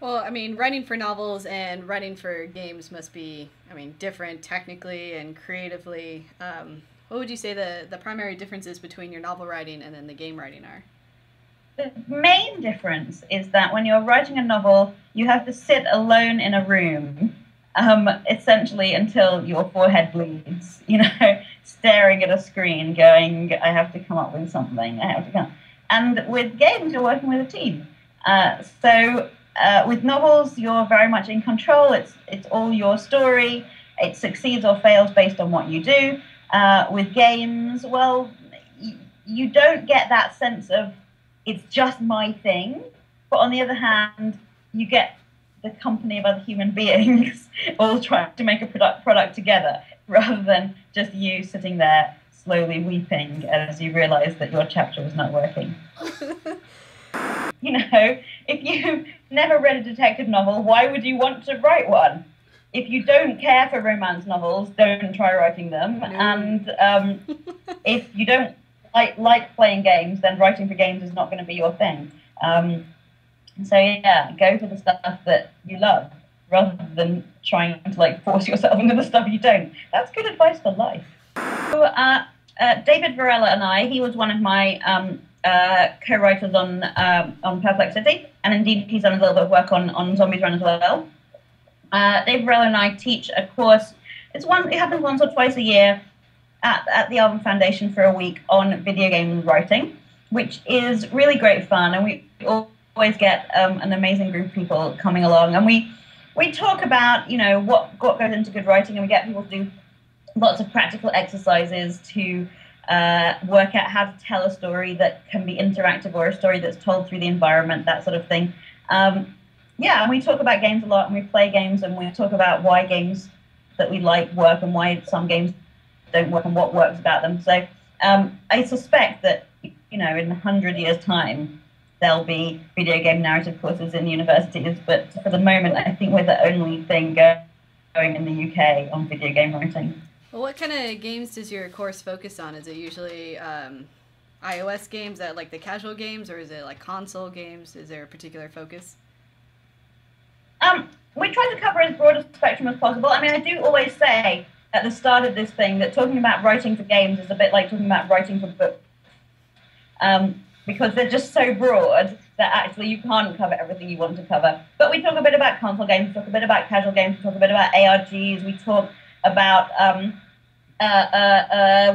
Well, I mean, writing for novels and writing for games must be, I mean, different technically and creatively. What would you say the primary differences between your novel writing and then the game writing are? The main difference is that when you're writing a novel, you have to sit alone in a room, essentially until your forehead bleeds, staring at a screen, going, I have to come up with something. I have to come. And with games, you're working with a team. With novels, you're very much in control. It's all your story. It succeeds or fails based on what you do. With games, well, you don't get that sense of it's just my thing. But on the other hand, you get the company of other human beings all trying to make a product together, rather than just you sitting there slowly weeping as you realize that your chapter was not working. If you've never read a detective novel, why would you want to write one? If you don't care for romance novels, don't try writing them. No. And if you don't like playing games, then writing for games is not going to be your thing. So yeah, go for the stuff that you love, rather than trying to force yourself into the stuff you don't. That's good advice for life. So, David Varela and I, he was one of my co-writers on Perplexity, and indeed he's done a little bit of work on Zombies Run as well. David Varela and I teach a course. It happens once or twice a year at the Alvin Foundation for a week on video game writing, which is really great fun, and we always get an amazing group of people coming along, and we talk about what goes into good writing, and we get people to do lots of practical exercises to work out how to tell a story that can be interactive, or a story that's told through the environment, that sort of thing. And we talk about games a lot, and we play games, and we talk about why games that we like work and why some games don't work and what works about them. So I suspect that in 100 years' time, there'll be video game narrative courses in universities, but for the moment, I think we're the only thing going in the UK on video game writing. Well, what kind of games does your course focus on? Is it usually iOS games, that like the casual games, or is it like console games? Is there a particular focus? We try to cover as broad a spectrum as possible. I mean, I do always say at the start of this thing that talking about writing for games is a bit like talking about writing for books, because they're just so broad that actually you can't cover everything you want to cover. But we talk a bit about console games, we talk a bit about casual games, we talk a bit about ARGs, we talk about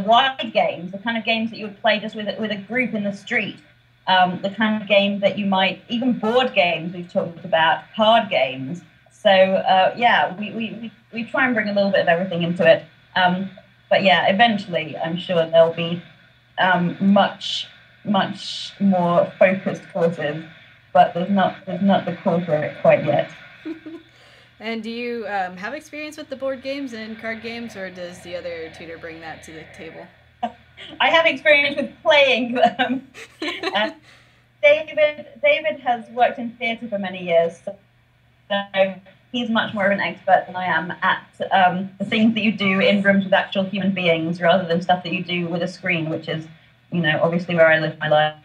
wide games, the kind of games that you would play just with a group in the street, the kind of game that you might, even board games we've talked about, card games. So we try and bring a little bit of everything into it. But yeah, eventually I'm sure there'll be much more focused courses, but there's not the call for it quite yet. And do you have experience with the board games and card games, or does the other tutor bring that to the table? I have experience with playing them. David has worked in theatre for many years, so he's much more of an expert than I am at the things that you do in rooms with actual human beings, rather than stuff that you do with a screen, which is, obviously where I live my life.